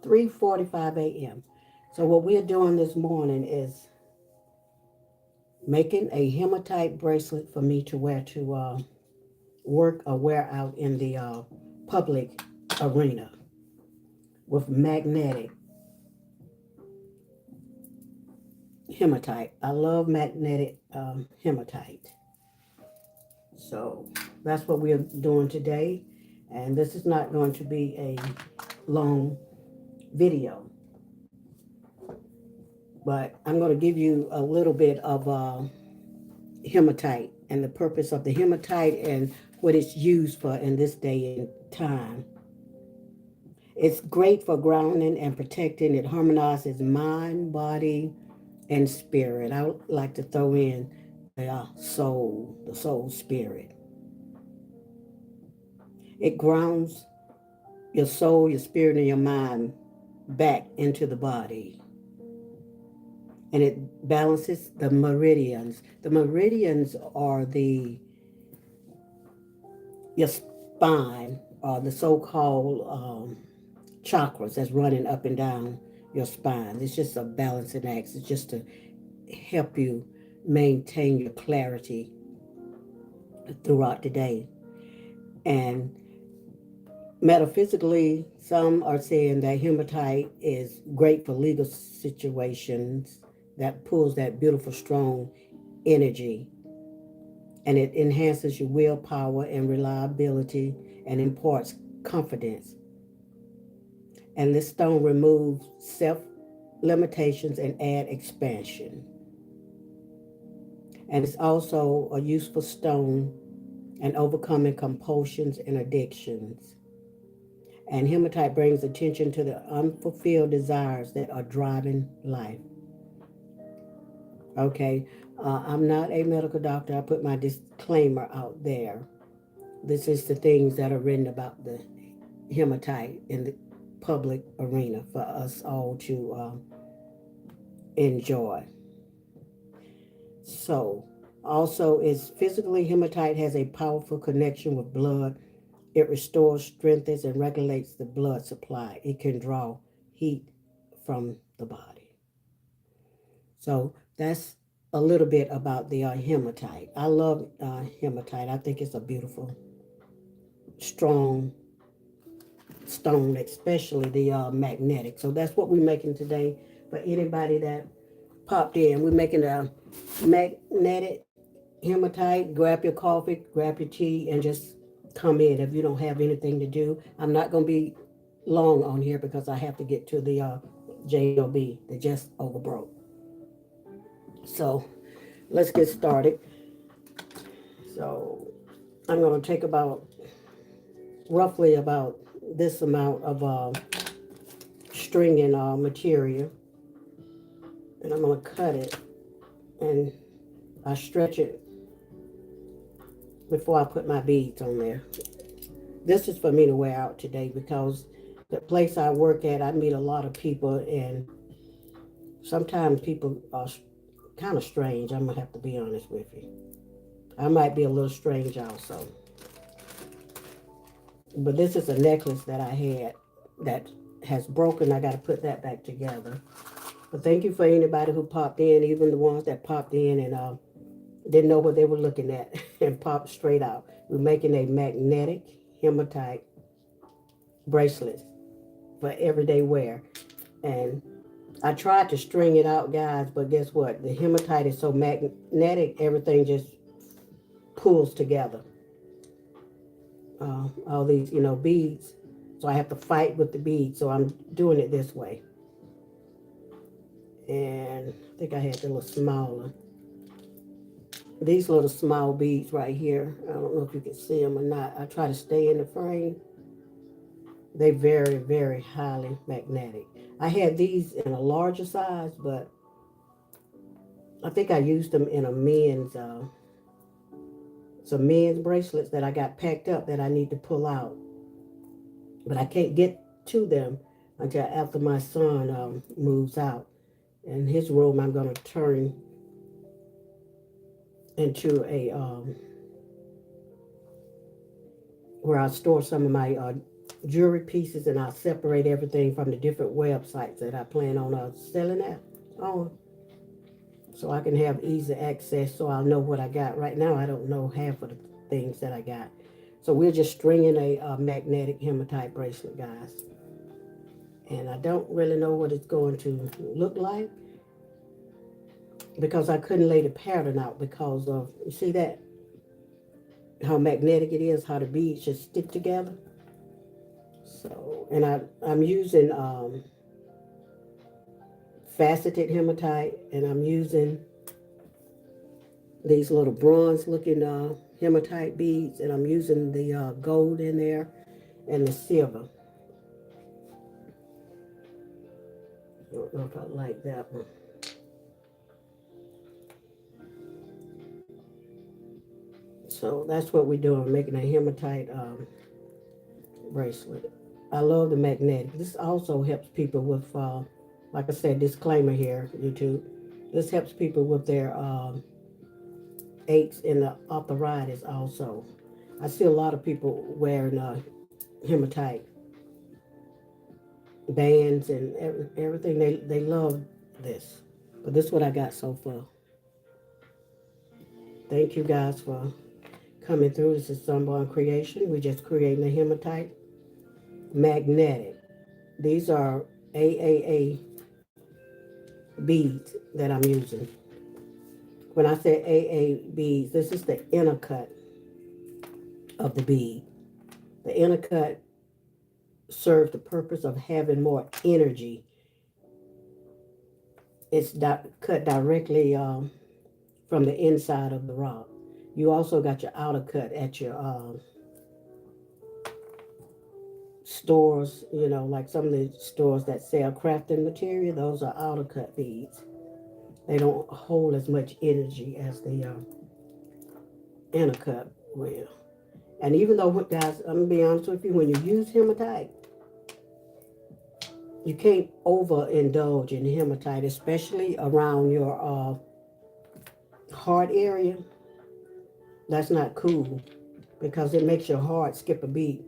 3:45 a.m. So what we're doing this morning is making a hematite bracelet for me to wear to work or wear out in the public arena with magnetic hematite. I love magnetic hematite. So that's what we're doing today. And this is not going to be a long video, but I'm going to give you a little bit of hematite and the purpose of the hematite and what it's used for in this day and time. It's great for grounding and protecting. It harmonizes mind, body, and spirit. I would like to throw in the soul spirit. It grounds your soul, your spirit, and your mind back into the body. And it balances the meridians. The meridians are your spine, or the so-called chakras that's running up and down your spine. It's just a balancing act. It's just to help you maintain your clarity throughout the day. And metaphysically, some are saying that hematite is great for legal situations, that pulls that beautiful, strong energy, and it enhances your willpower and reliability and imparts confidence. And this stone removes self limitations and add expansion. And it's also a useful stone in overcoming compulsions and addictions. And hematite brings attention to the unfulfilled desires that are driving life. Okay, I'm not a medical doctor. I put my disclaimer out there. This is the things that are written about the hematite in the public arena for us all to enjoy. So, also, is physically, hematite has a powerful connection with blood. It restores, strengthens, and regulates the blood supply. It can draw heat from the body. So that's a little bit about the hematite. I love hematite. I think it's a beautiful, strong stone, especially the magnetic. So that's what we're making today. For anybody that popped in, we're making a magnetic hematite. Grab your coffee, grab your tea, and just come in if you don't have anything to do. I'm not going to be long on here because I have to get to the job that just overbroke. So let's get started. So I'm going to take roughly about this amount of string and material, and I'm going to cut it, and I stretch it before I put my beads on there. This is for me to wear out today because the place I work at, I meet a lot of people, and sometimes people are kind of strange. I'm going to have to be honest with you. I might be a little strange also. But this is a necklace that I had that has broken. I got to put that back together. But thank you for anybody who popped in, even the ones that popped in and didn't know what they were looking at and popped straight out. We're making a magnetic hematite bracelet for everyday wear. And I tried to string it out, guys, but guess what? The hematite is so magnetic, everything just pulls together. All these, beads. So I have to fight with the beads. So I'm doing it this way. And I think I had the little smaller. These little small beads right here. I don't know if you can see them or not. I try to stay in the frame. They very, very highly magnetic. I had these in a larger size, but I think I used them in some men's bracelets that I got packed up that I need to pull out. But I can't get to them until after my son moves out. In his room, I'm going to turn into where I store some of my jewelry pieces, and I'll separate everything from the different websites that I plan on selling at on, so I can have easy access, so I'll know what I got. Right now I don't know half of the things that I got. So we're just stringing a magnetic hematite bracelet, guys, and I don't really know what it's going to look like because I couldn't lay the pattern out because of, you see that, how magnetic it is, how the beads just stick together. So, and I'm using faceted hematite, and I'm using these little bronze looking hematite beads, and I'm using the gold in there and the silver. I don't know if I like that one. So that's what we're doing, making a hematite bracelet. I love the magnetic. This also helps people with, like I said, disclaimer here, YouTube. This helps people with their aches and the arthritis also. I see a lot of people wearing hematite bands and everything. They love this. But this is what I got so far. Thank you guys for coming through. This is Sunborn Creation. We're just creating a hematite magnetic. These are AAA beads that I'm using. When I say AA beads, this is the inner cut of the bead. The inner cut serves the purpose of having more energy. It's cut directly from the inside of the rock. You also got your outer cut at your stores, you know, like some of the stores that sell crafting material, those are outer cut beads. They don't hold as much energy as the inner cut will. And even though, guys, I'm going to be honest with you, when you use hematite, you can't overindulge in hematite, especially around your heart area. That's not cool because it makes your heart skip a beat.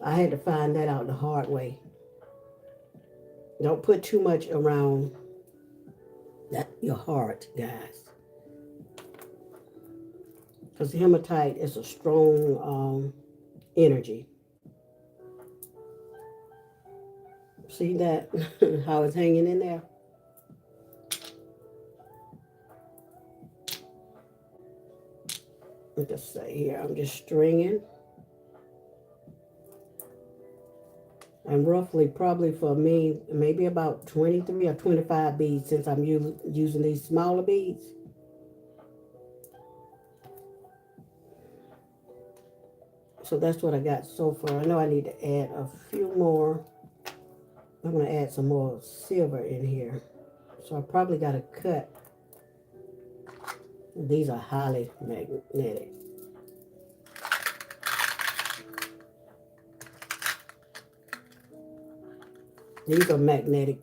I had to find that out the hard way. Don't put too much around your heart, guys, because hematite is a strong energy. See that? How it's hanging in there? Let's just say here, I'm just stringing. And roughly, probably for me, maybe about 23 or 25 beads since I'm using these smaller beads. So that's what I got so far. I know I need to add a few more. I'm going to add some more silver in here. So I probably got to cut. These are highly magnetic. These are magnetic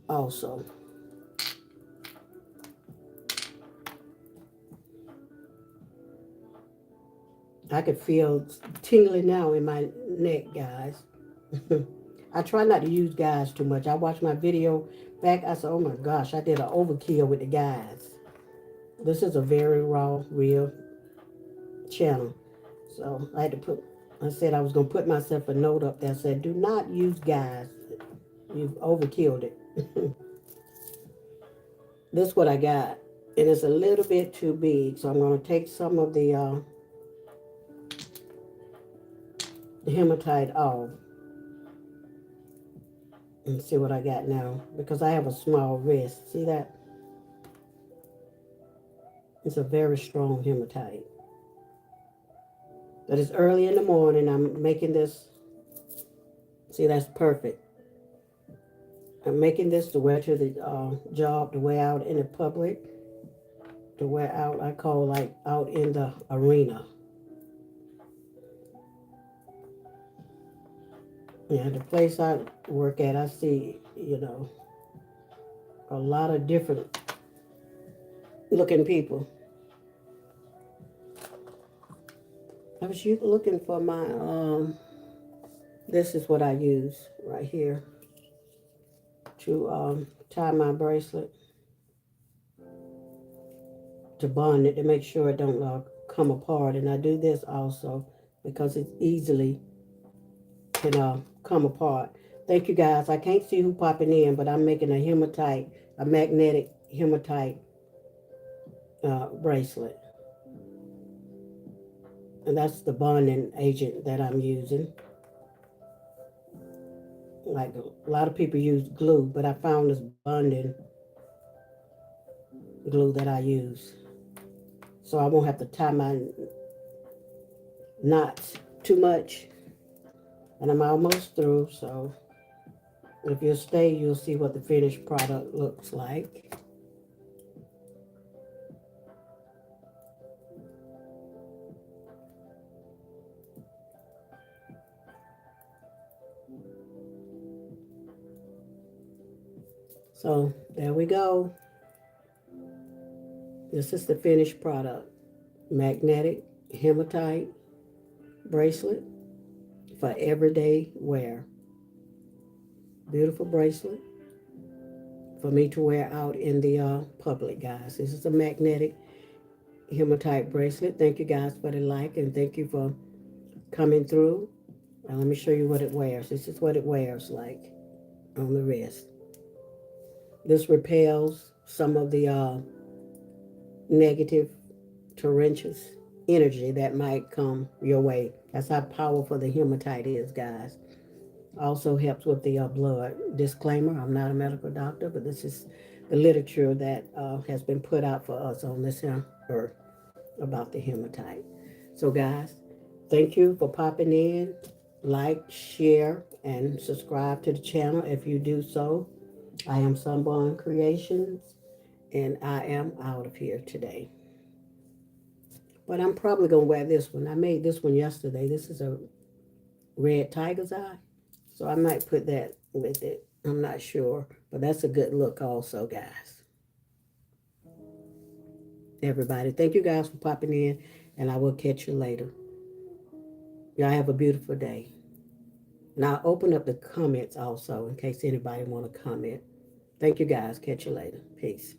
also. I can feel tingling now in my neck, guys. I try not to use guys too much. I watched my video back. I said, oh my gosh, I did an overkill with the guys. This is a very raw, real channel. So I said I was going to put myself a note up there that said, do not use guys. You've overkilled it. This is what I got. And it's a little bit too big. So I'm going to take some of the hematite off. And see what I got now. Because I have a small wrist. See that? It's a very strong hematite. But it's early in the morning. I'm making this. See, that's perfect. I'm making this to wear to the job, to wear out in the public, to wear out, I call like out in the arena. Yeah, the place I work at, I see, you know, a lot of different looking people. I was looking for my This is what I use right here to tie my bracelet, to bond it, to make sure it don't come apart. And I do this also because it easily can come apart. Thank you guys. I can't see who popping in, but I'm making a magnetic hematite bracelet. And that's the bonding agent that I'm using. Like a lot of people use glue, but I found this bonding glue that I use. So I won't have to tie my knots too much. And I'm almost through, so if you'll stay, you'll see what the finished product looks like. So there we go. This is the finished product. Magnetic hematite bracelet for everyday wear. Beautiful bracelet for me to wear out in the public, guys. This is a magnetic hematite bracelet. Thank you guys for the like, and thank you for coming through. Now let me show you what it wears. This is what it wears like on the wrist. This repels some of the negative torrential energy that might come your way. That's how powerful the hematite is, guys. Also helps with the blood. Disclaimer, I'm not a medical doctor, but this is the literature that has been put out for us on this earth about the hematite. So, guys, thank you for popping in. Like, share, and subscribe to the channel if you do so. I am Sunborn Creations, and I am out of here today. But I'm probably going to wear this one. I made this one yesterday. This is a red tiger's eye. So I might put that with it. I'm not sure. But that's a good look also, guys. Everybody, thank you guys for popping in, and I will catch you later. Y'all have a beautiful day. And I'll open up the comments also in case anybody want to comment. Thank you guys. Catch you later. Peace.